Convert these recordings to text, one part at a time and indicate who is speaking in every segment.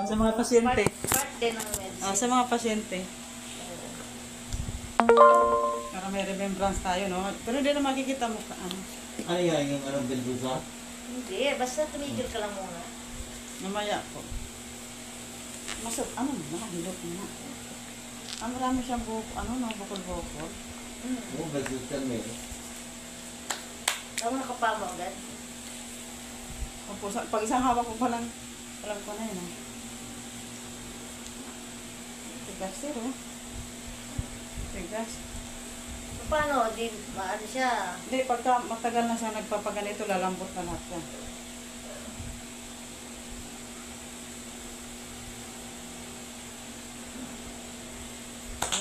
Speaker 1: Sa mga pasyente.
Speaker 2: Part din ng medicine.
Speaker 1: Sa mga pasyente. Para may remembrance tayo, no? Pero hindi na makikita mo ka, ano.
Speaker 3: Ano yan, yung anong bilbusa?
Speaker 2: Hindi, basta tumigil ka lang muna.
Speaker 1: Mamaya po. Masod, ano, nakahilot na. Marami siyang buko, ano, no, bukol-bukol.
Speaker 3: Oo, bilbusa meron.
Speaker 2: Ako nakapama agad.
Speaker 1: Opo, pag isang hawak ko pa lang, alam ko na yun, no? Tigas, sir, oh. Tigas.
Speaker 2: Paano? Di, maano siya?
Speaker 1: Hindi, pagka matagal na siya nagpapaganito, lalambot na lahat yan.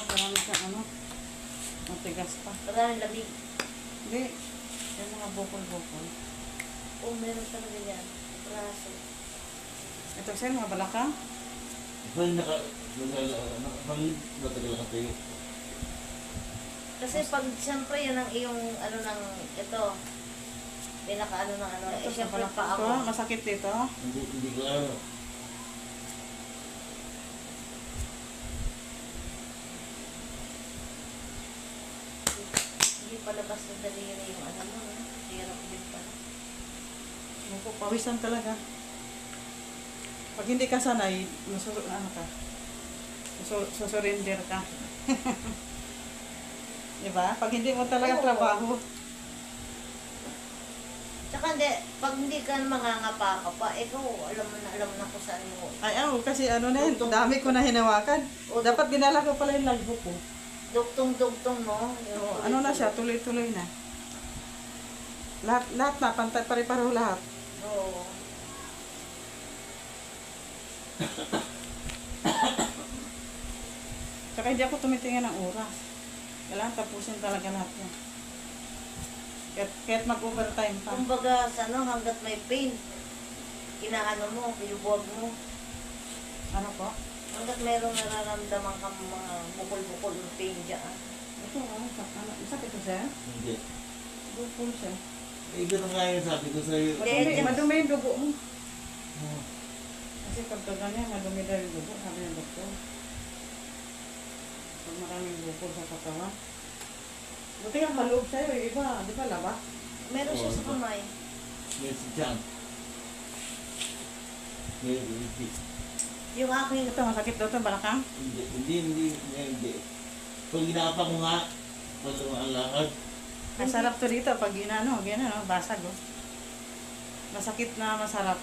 Speaker 1: Marami siya, ano, matigas pa.
Speaker 2: Maraming labig.
Speaker 1: Hindi, yung mga bukol-bukol.
Speaker 2: Oo, meron talaga yan. Braso.
Speaker 1: Ito sir, mga balakang.
Speaker 3: Pag matagal ka tayo.
Speaker 2: Kasi pag siyempre yan ang iyong ano ng ito. Pinaka ano ng ano.
Speaker 1: Ito,
Speaker 2: Siyempre
Speaker 1: balakang
Speaker 2: pa
Speaker 1: to,
Speaker 2: ako.
Speaker 1: masakit dito.
Speaker 3: Hindi ko ano.
Speaker 2: Hindi pa labas ng daliri yung ano mo. Hirap din pala.
Speaker 1: Opo, pawisan talaga. Pag hindi ka sanay, ano ka, susurrender ka. Diba? Pag hindi mo talaga
Speaker 2: Oo.
Speaker 1: trabaho.
Speaker 2: Tsaka hindi, pag hindi ka mangangapa ka pa, ikaw, alam na kung saan mo.
Speaker 1: Ay, kasi ano na yun, dami ko na hinawakan. Dapat dinala ko pala yung lagbo ko.
Speaker 2: Dugtong-dugtong mo.
Speaker 1: So, ano na siya, tuloy-tuloy na. Lahat na, pantay, pare-pareho lahat.
Speaker 2: Oo.
Speaker 1: Tsaka hindi ako tumitingin ng oras. Kailangan tapusin talaga lahat yan. Kahit mag-overtime pa.
Speaker 2: Kumbaga, sa ano, hanggat may pain, inaano mo, binubuwag mo.
Speaker 1: Ano po?
Speaker 2: Hanggat mayroong nararamdaman kang mga bukol-bukol ng pain dyan.
Speaker 1: Ito, sakit ko siya.
Speaker 3: Hindi.
Speaker 1: Bukol siya.
Speaker 3: Eh, ganun nga yung sabi ko sa'yo.
Speaker 1: Madumi yung dugo mo.
Speaker 3: Oh.
Speaker 1: Kasi pag ganyan, madumi daw yung dugo, sabi ng doktor. Pag maraming bukol sa katawan. Buti ang maloob sa'yo, yung iba, di ba labas?
Speaker 2: Meron siya sa kamay.
Speaker 3: May sidyang. May repeat.
Speaker 2: Yung aking,
Speaker 1: Ito, masakit daw ito, balakang.
Speaker 3: Hindi. Pag ginapa ko nga, pag ang lakad,
Speaker 1: Masarap to dito, pag ginano, basag oh. Masakit na masarap.